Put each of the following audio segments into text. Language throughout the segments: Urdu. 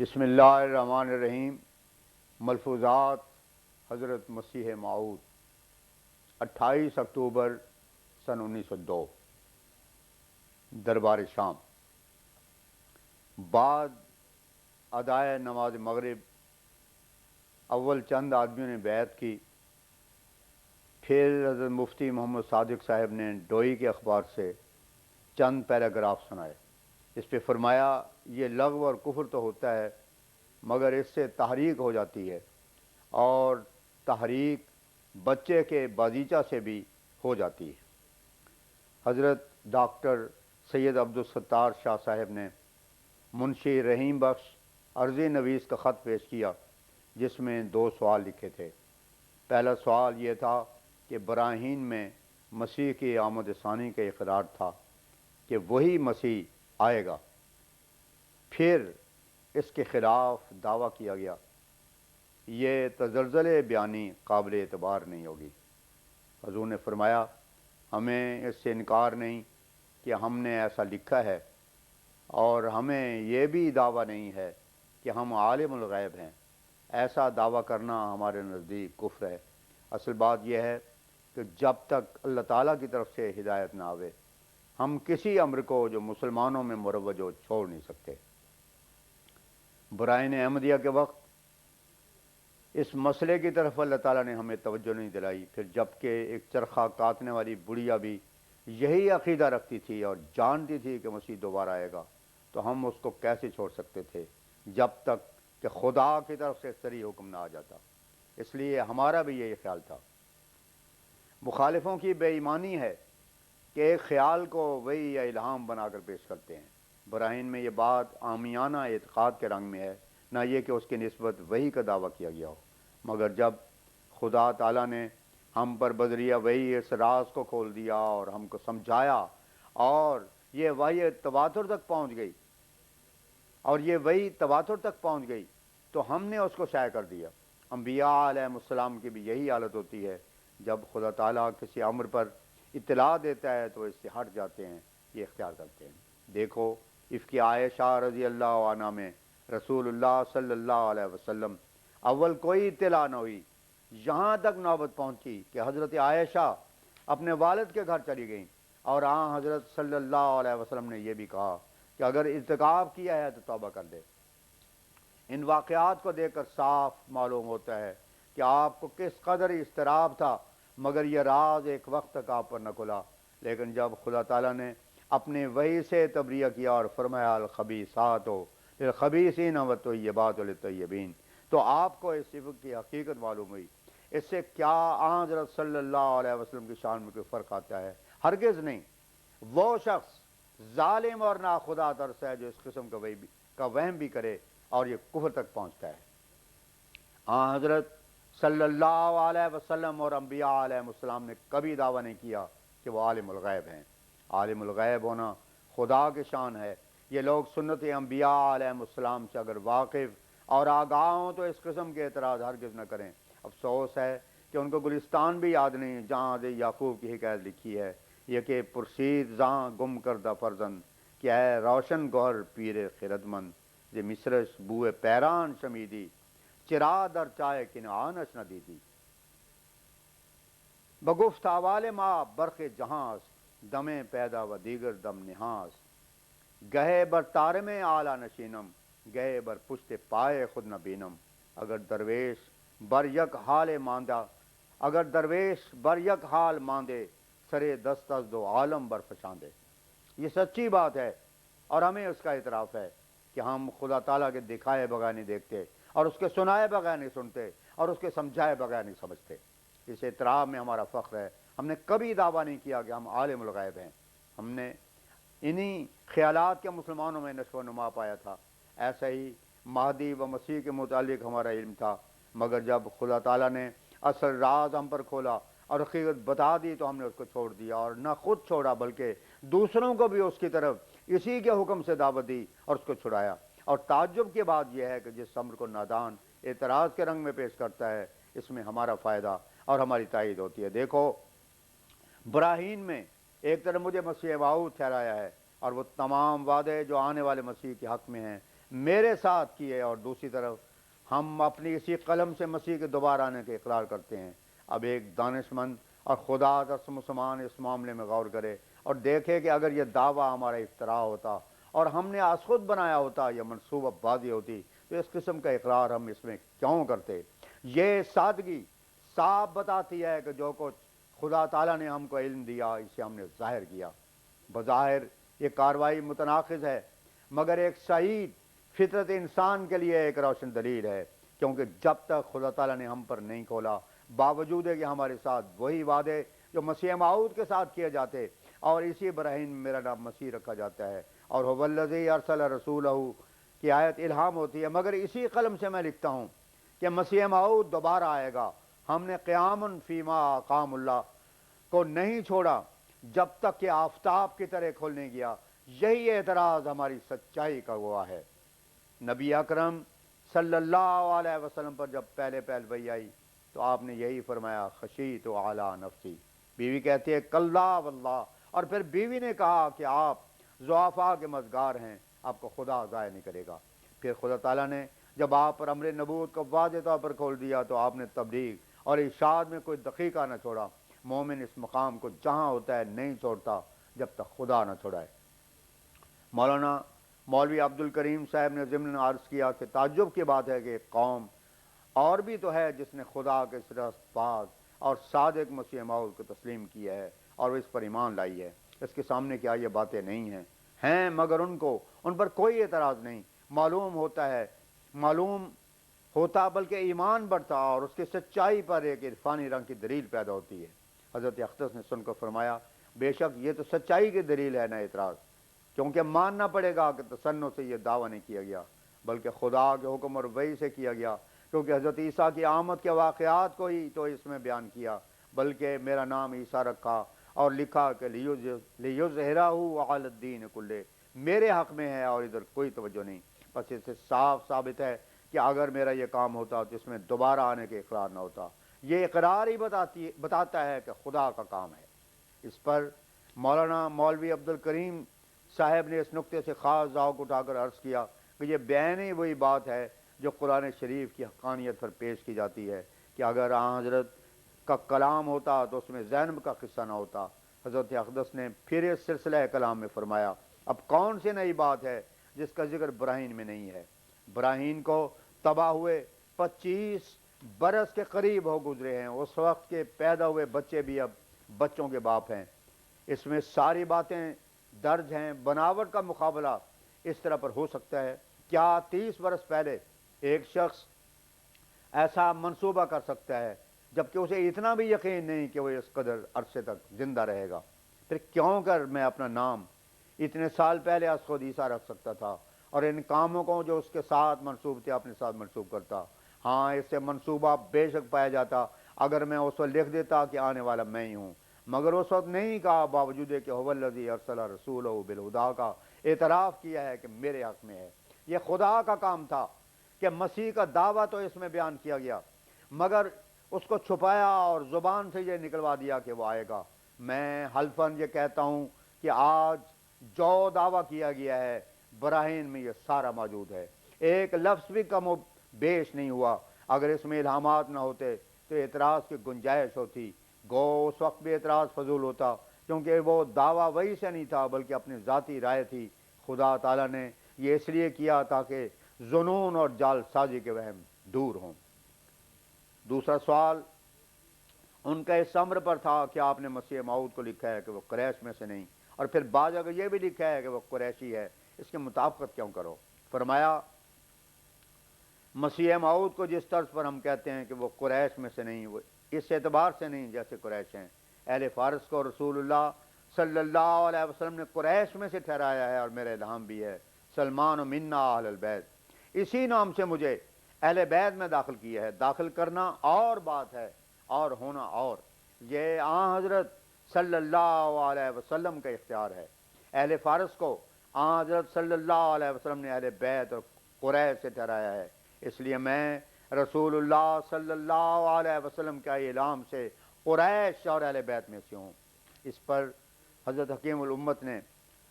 بسم اللہ الرحمن الرحیم۔ ملفوظات حضرت مسیح موعود 28 اکتوبر سن 1902 دربار شام۔ بعد ادائے نماز مغرب اول چند آدمیوں نے بیعت کی، پھر حضرت مفتی محمد صادق صاحب نے ڈوئی کے اخبار سے چند پیراگراف سنائے۔ اس پہ فرمایا یہ لغو اور کفر تو ہوتا ہے مگر اس سے تحریک ہو جاتی ہے، اور تحریک بچے کے بازیچہ سے بھی ہو جاتی ہے۔ حضرت ڈاکٹر سید عبدالستار شاہ صاحب نے منشی رحیم بخش عرضی نویس کا خط پیش کیا جس میں 2 سوال لکھے تھے۔ پہلا سوال یہ تھا کہ براہین میں مسیح کی آمد ثانی کا اقرار تھا کہ وہی مسیح آئے گا، پھر اس کے خلاف دعویٰ کیا گیا یہ تزلزل بیانی قابل اعتبار نہیں ہوگی۔ حضور نے فرمایا ہمیں اس سے انکار نہیں کہ ہم نے ایسا لکھا ہے، اور ہمیں یہ بھی دعویٰ نہیں ہے کہ ہم عالم الغیب ہیں۔ ایسا دعویٰ کرنا ہمارے نزدیک کفر ہے۔ اصل بات یہ ہے کہ جب تک اللہ تعالیٰ کی طرف سے ہدایت نہ آوے ہم کسی امر کو جو مسلمانوں میں مروج ہو چھوڑ نہیں سکتے۔ براہین احمدیہ کے وقت اس مسئلے کی طرف اللہ تعالیٰ نے ہمیں توجہ نہیں دلائی، پھر جبکہ ایک چرخہ کاٹنے والی بڑھیا بھی یہی عقیدہ رکھتی تھی اور جانتی تھی کہ مسیح دوبارہ آئے گا، تو ہم اس کو کیسے چھوڑ سکتے تھے جب تک کہ خدا کی طرف سے صریح حکم نہ آ جاتا۔ اس لیے ہمارا بھی یہی خیال تھا۔ مخالفوں کی بے ایمانی ہے کہ ایک خیال کو وحی یا الہام بنا کر پیش کرتے ہیں۔ براہین میں یہ بات عامیانہ اعتقاد کے رنگ میں ہے، نہ یہ کہ اس کی نسبت وحی کا دعویٰ کیا گیا ہو، مگر جب خدا تعالیٰ نے ہم پر بذریعہ وحی اس راز کو کھول دیا اور ہم کو سمجھایا، اور یہ وحی تواتر تک پہنچ گئی تو ہم نے اس کو شائع کر دیا۔ انبیاء علیہ السلام کی بھی یہی حالت ہوتی ہے، جب خدا تعالیٰ کسی امر پر اطلاع دیتا ہے تو اس سے ہٹ جاتے ہیں، یہ اختیار کرتے ہیں۔ دیکھو افک عائشہ رضی اللہ عنہ میں رسول اللہ صلی اللہ علیہ وسلم اول کوئی اطلاع نہ ہوئی، یہاں تک نوبت پہنچی کہ حضرت عائشہ اپنے والد کے گھر چلی گئیں، اور حضرت صلی اللہ علیہ وسلم نے یہ بھی کہا کہ اگر ارتکاب کیا ہے تو توبہ کر دے۔ ان واقعات کو دیکھ کر صاف معلوم ہوتا ہے کہ آپ کو کس قدر اضطراب تھا، مگر یہ راز ایک وقت تک آپ پر نہ کھلا۔ لیکن جب خدا تعالیٰ نے اپنے وحی سے تبریہ کیا اور فرمایا الخبیثات للخبیثین والطیبات للطیبین، تو آپ کو اس صفت کی حقیقت معلوم ہوئی۔ اس سے کیا حضرت صلی اللہ علیہ وسلم کی شان میں کوئی فرق آتا ہے؟ ہرگز نہیں۔ وہ شخص ظالم اور ناخدا ترس ہے جو اس قسم کا وہم بھی کرے اور یہ کفر تک پہنچتا ہے۔ حضرت صلی اللہ علیہ وسلم اور انبیاء علیہ السلام نے کبھی دعویٰ نہیں کیا کہ وہ عالم الغیب ہیں۔ عالم الغیب ہونا خدا کی شان ہے۔ یہ لوگ سنت انبیاء علیہ السلام سے اگر واقف اور آگاہ ہوں تو اس قسم کے اعتراض ہرگز نہ کریں۔ افسوس ہے کہ ان کو گلستان بھی یاد نہیں جہاں حضرت یعقوب کی حکایت لکھی ہے، یہ کہ پرسید جہاں گم کردہ فرزند کہ اے روشن گوہر پیر خردمند ز مصرش بوئے پیران شمیدی چرا در چائے کنعانش نہ دیدی بگفت آوال ما برق جہاں دم پیدا و دیگر دم نہاس گہے بر تارم اعلیٰ نشینم گہے بر پشت پائے خود نہ بینم اگر درویش بر یک حال ماندے سرے دست از دو عالم بر فشاندے۔ یہ سچی بات ہے اور ہمیں اس کا اعتراف ہے کہ ہم خدا تعالیٰ کے دکھائے بغیر نہیں دیکھتے، اور اس کے سنائے بغیر نہیں سنتے، اور اس کے سمجھائے بغیر نہیں سمجھتے۔ اس اعتراف میں ہمارا فخر ہے۔ ہم نے کبھی دعویٰ نہیں کیا کہ ہم عالم الغیب ہیں۔ ہم نے انہی خیالات کے مسلمانوں میں نشو و نما پایا تھا۔ ایسا ہی مہدی و مسیح کے متعلق ہمارا علم تھا، مگر جب خدا تعالیٰ نے اصل راز ہم پر کھولا اور حقیقت بتا دی تو ہم نے اس کو چھوڑ دیا، اور نہ خود چھوڑا بلکہ دوسروں کو بھی اس کی طرف اسی کے حکم سے دعوت دی اور اس کو چھڑایا۔ اور تعجب کی بات یہ ہے کہ جس امر کو نادان اعتراض کے رنگ میں پیش کرتا ہے اس میں ہمارا فائدہ اور ہماری تائید ہوتی ہے۔ دیکھو براہین میں ایک طرف مجھے مسیح موعود ٹھہرایا ہے، اور وہ تمام وعدے جو آنے والے مسیح کے حق میں ہیں میرے ساتھ کی ہے، اور دوسری طرف ہم اپنی اسی قلم سے مسیح کے دوبارہ آنے کے اقرار کرتے ہیں۔ اب ایک دانش مند اور خدا کا مسلمان اس معاملے میں غور کرے اور دیکھے کہ اگر یہ دعویٰ ہمارا افتراء ہوتا اور ہم نے آج خود بنایا ہوتا یا منصوبہ بازی ہوتی تو اس قسم کا اقرار ہم اس میں کیوں کرتے؟ یہ سادگی صاف بتاتی ہے کہ جو کچھ خدا تعالیٰ نے ہم کو علم دیا اسے ہم نے ظاہر کیا۔ بظاہر یہ کارروائی متناقض ہے، مگر ایک سعید فطرت انسان کے لیے ایک روشن دلیل ہے، کیونکہ جب تک خدا تعالیٰ نے ہم پر نہیں کھولا، باوجود ہے کہ ہمارے ساتھ وہی وعدے جو مسیح موعود کے ساتھ کیے جاتے اور اسی براہین میں میرا نام مسیح رکھا جاتا ہے، اور هو الذی ارسل رسولہ کی آیت الہام ہوتی ہے، مگر اسی قلم سے میں لکھتا ہوں کہ مسیح موعود دوبارہ آئے گا۔ ہم نے قیام فیما اقام اللہ کو نہیں چھوڑا جب تک کہ آفتاب کی طرح کھلنے گیا۔ یہی اعتراض ہماری سچائی کا گواہ ہے۔ نبی اکرم صلی اللہ علیہ وسلم پر جب پہلے وحی آئی تو آپ نے یہی فرمایا، خشیت علی نفسی۔ بیوی کہتی ہے کلا واللہ، اور پھر بیوی نے کہا کہ آپ ضعفاء کے مددگار ہیں، آپ کو خدا ضائع نہیں کرے گا۔ پھر خدا تعالیٰ نے جب آپ پر امر نبوت کو واضح طور پر کھول دیا تو آپ نے تبلیغ اور ارشاد میں کوئی دقیقہ نہ چھوڑا۔ مومن اس مقام کو جہاں ہوتا ہے نہیں چھوڑتا جب تک خدا نہ چھوڑائے۔ مولوی عبد الکریم صاحب نے ضمن عرض کیا کہ تعجب کی بات ہے کہ ایک قوم اور بھی تو ہے جس نے خدا کے راست باز اور صادق مسیح موعود کو تسلیم کیا ہے اور وہ اس پر ایمان لائی ہے۔ اس کے سامنے کیا یہ باتیں نہیں ہیں مگر ان پر کوئی اعتراض نہیں۔ معلوم ہوتا بلکہ ایمان بڑھتا اور اس کی سچائی پر ایک عرفانی رنگ کی دلیل پیدا ہوتی ہے۔ حضرت اختص نے سن کر فرمایا، بے شک یہ تو سچائی کی دلیل ہے، نہ اعتراض، کیونکہ ماننا پڑے گا کہ تصنع سے یہ دعویٰ نہیں کیا گیا بلکہ خدا کے حکم اور وحی سے کیا گیا، کیونکہ حضرت عیسیٰ کی آمد کے واقعات کو ہی تو اس میں بیان کیا، بلکہ میرا نام عیسیٰ رکھا اور لکھا کہ لیظہرہ علی الدین کلہ، میرے حق میں ہے اور ادھر کوئی توجہ نہیں۔ بس اس سے صاف ثابت ہے کہ اگر میرا یہ کام ہوتا تو اس میں دوبارہ آنے کے اقرار نہ ہوتا۔ یہ اقرار ہی بتاتا ہے کہ خدا کا کام ہے۔ اس پر مولوی عبد الکریم صاحب نے اس نقطے سے خاص ذوق اٹھا کر عرض کیا کہ یہ بین ہی وہی بات ہے جو قرآن شریف کی حقانیت پر پیش کی جاتی ہے کہ اگر آن حضرت کا کلام ہوتا تو اس میں زینب کا قصہ نہ ہوتا۔ حضرت اقدس نے پھر اس سلسلہ کلام میں فرمایا، اب کون سی نئی بات ہے جس کا ذکر براہین میں نہیں ہے؟ براہین کو تباہ ہوئے 25 برس کے قریب ہو گزرے ہیں، اس وقت کے پیدا ہوئے بچے بھی اب بچوں کے باپ ہیں۔ اس میں ساری باتیں درج ہیں۔ بناوٹ کا مقابلہ اس طرح پر ہو سکتا ہے؟ کیا 30 برس پہلے ایک شخص ایسا منصوبہ کر سکتا ہے جبکہ اسے اتنا بھی یقین نہیں کہ وہ اس قدر عرصے تک زندہ رہے گا؟ پھر کیوں کر میں اپنا نام اتنے سال پہلے از خود عیسیٰ رکھ سکتا تھا اور ان کاموں کو جو اس کے ساتھ منسوب تھے اپنے ساتھ منسوب کرتا؟ ہاں، اس سے منصوبہ بے شک پایا جاتا اگر میں اس وقت لکھ دیتا کہ آنے والا میں ہی ہوں، مگر اس وقت نہیں کہا، باوجود کہ هو الذی ارسل رسولہ بالہدیٰ کا اعتراف کیا ہے کہ میرے حق میں ہے۔ یہ خدا کا کام تھا کہ مسیح کا دعویٰ تو اس میں بیان کیا گیا مگر اس کو چھپایا اور زبان سے یہ نکلوا دیا کہ وہ آئے گا۔ میں حلفاً یہ کہتا ہوں کہ آج جو دعویٰ کیا گیا ہے براہین میں یہ سارا موجود ہے، ایک لفظ بھی کم و بیش نہیں ہوا۔ اگر اس میں الہامات نہ ہوتے تو اعتراض کی گنجائش ہوتی، گو اس وقت بھی اعتراض فضول ہوتا، کیونکہ وہ دعویٰ وہی سے نہیں تھا بلکہ اپنی ذاتی رائے تھی۔ خدا تعالیٰ نے یہ اس لیے کیا تاکہ ظنون اور جال سازی کے وہم دور ہوں۔ دوسرا سوال ان کا اس امر پر تھا کہ آپ نے مسیح موعود کو لکھا ہے کہ وہ قریش میں سے نہیں، اور پھر بعض اگر یہ بھی لکھا ہے کہ وہ قریشی ہے، اس کی مطابقت کیوں کرو؟ فرمایا، مسیح موعود کو جس طرز پر ہم کہتے ہیں کہ وہ قریش میں سے نہیں، وہ اس اعتبار سے نہیں جیسے قریش ہیں۔ اہل فارس کو رسول اللہ صلی اللہ علیہ وسلم نے قریش میں سے ٹھہرایا ہے، اور میرا الہام بھی ہے، سلمان و منا اہل البیت، اسی نام سے مجھے اہل بیت میں داخل کیا ہے۔ داخل کرنا اور بات ہے اور ہونا اور، یہ آن حضرت صلی اللہ علیہ وسلم کا اختیار ہے۔ اہل فارس کو آن حضرت صلی اللہ علیہ وسلم نے اہل بیت اور قریش سے ٹھہرایا ہے، اس لیے میں رسول اللہ صلی اللہ علیہ وسلم کا اعلام سے قریش اور اہل بیت میں سے ہوں۔ اس پر حضرت حکیم الامت نے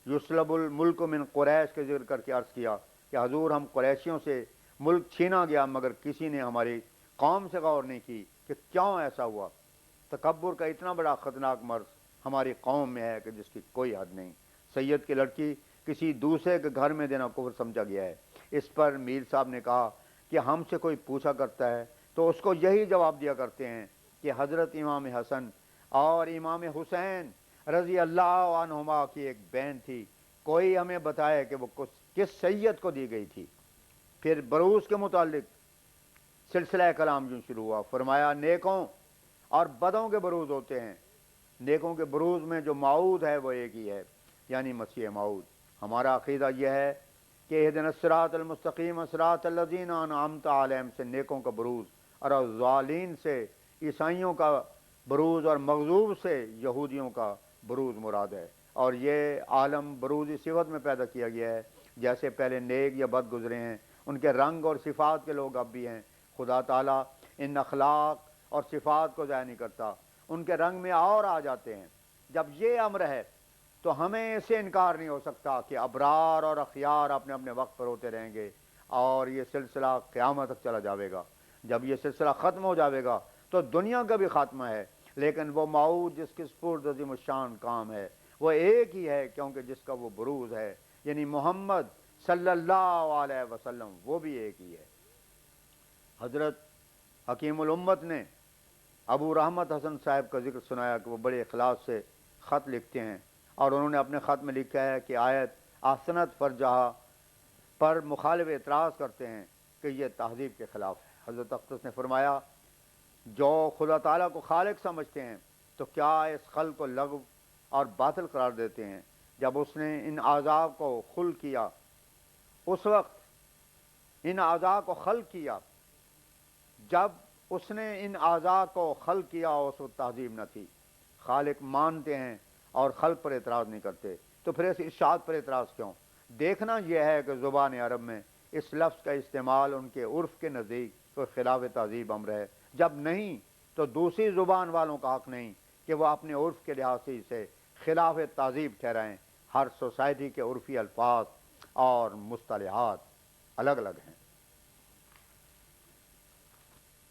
یسلب الملک من قریش کے ذکر کر کے عرض کیا کہ حضور ہم قریشیوں سے ملک چھینا گیا مگر کسی نے ہماری قوم سے غور نہیں کی کہ کیوں ایسا ہوا. تکبر کا اتنا بڑا خطرناک مرض ہماری قوم میں ہے کہ جس کی کوئی حد نہیں. سید کی لڑکی کسی دوسرے کے گھر میں دینا کفر سمجھا گیا ہے. اس پر میر صاحب نے کہا کہ ہم سے کوئی پوچھا کرتا ہے تو اس کو یہی جواب دیا کرتے ہیں کہ حضرت امام حسن اور امام حسین رضی اللہ عنہما کی ایک بہن تھی، کوئی ہمیں بتائے کہ وہ کس سید کو دی گئی تھی. پھر بروز کے متعلق سلسلہ کلام یوں شروع ہوا. فرمایا نیکوں اور بدوں کے بروز ہوتے ہیں. نیکوں کے بروز میں جو موعود ہے وہ ایک ہی ہے، یعنی مسیح موعود. ہمارا عقیدہ یہ ہے کہ اہدنا الصراط المستقیم صراط الذین انعمت علیہم سے نیکوں کا بروز، اور ضالین سے عیسائیوں کا بروز، اور مغضوب سے یہودیوں کا بروز مراد ہے. اور یہ عالم بروزی صفت میں پیدا کیا گیا ہے. جیسے پہلے نیک یا بد گزرے ہیں، ان کے رنگ اور صفات کے لوگ اب بھی ہیں. خدا تعالیٰ ان اخلاق اور صفات کو ضائع نہیں کرتا، ان کے رنگ میں اور آ جاتے ہیں. جب یہ امر ہے تو ہمیں اسے انکار نہیں ہو سکتا کہ ابرار اور اخیار اپنے اپنے وقت پر ہوتے رہیں گے، اور یہ سلسلہ قیامت تک چلا جاوے گا. جب یہ سلسلہ ختم ہو جاوے گا تو دنیا کا بھی خاتمہ ہے، لیکن وہ موعود جس کی سپرد عظیم الشان کام ہے وہ ایک ہی ہے، کیونکہ جس کا وہ بروز ہے یعنی محمد صلی اللہ علیہ وسلم وہ بھی ایک ہی ہے. حضرت حکیم الامت نے ابو رحمت حسن صاحب کا ذکر سنایا کہ وہ بڑے اخلاص سے خط لکھتے ہیں، اور انہوں نے اپنے خط میں لکھا ہے کہ آیت احسنت فرجہا پر مخالف اعتراض کرتے ہیں کہ یہ تہذیب کے خلاف ہے. حضرت اقدس نے فرمایا جو خدا تعالیٰ کو خالق سمجھتے ہیں تو کیا اس خلق کو لغو اور باطل قرار دیتے ہیں. جب اس نے ان اعضاء کو خلق کیا، اس وقت ان اعضاء کو خلق کیا، جب اس نے ان اعضاء کو خلق کیا اس وقت تہذیب نہ تھی. خالق مانتے ہیں اور خلق پر اعتراض نہیں کرتے، تو پھر اس ارشاد پر اعتراض کیوں؟ دیکھنا یہ ہے کہ زبان عرب میں اس لفظ کا استعمال ان کے عرف کے نزدیک کوئی خلاف تہذیب امر ہے. جب نہیں تو دوسری زبان والوں کا حق نہیں کہ وہ اپنے عرف کے لحاظ سے اسے خلاف تہذیب ٹھہرائیں. ہر سوسائٹی کے عرفی الفاظ اور مصطلحات الگ الگ ہیں.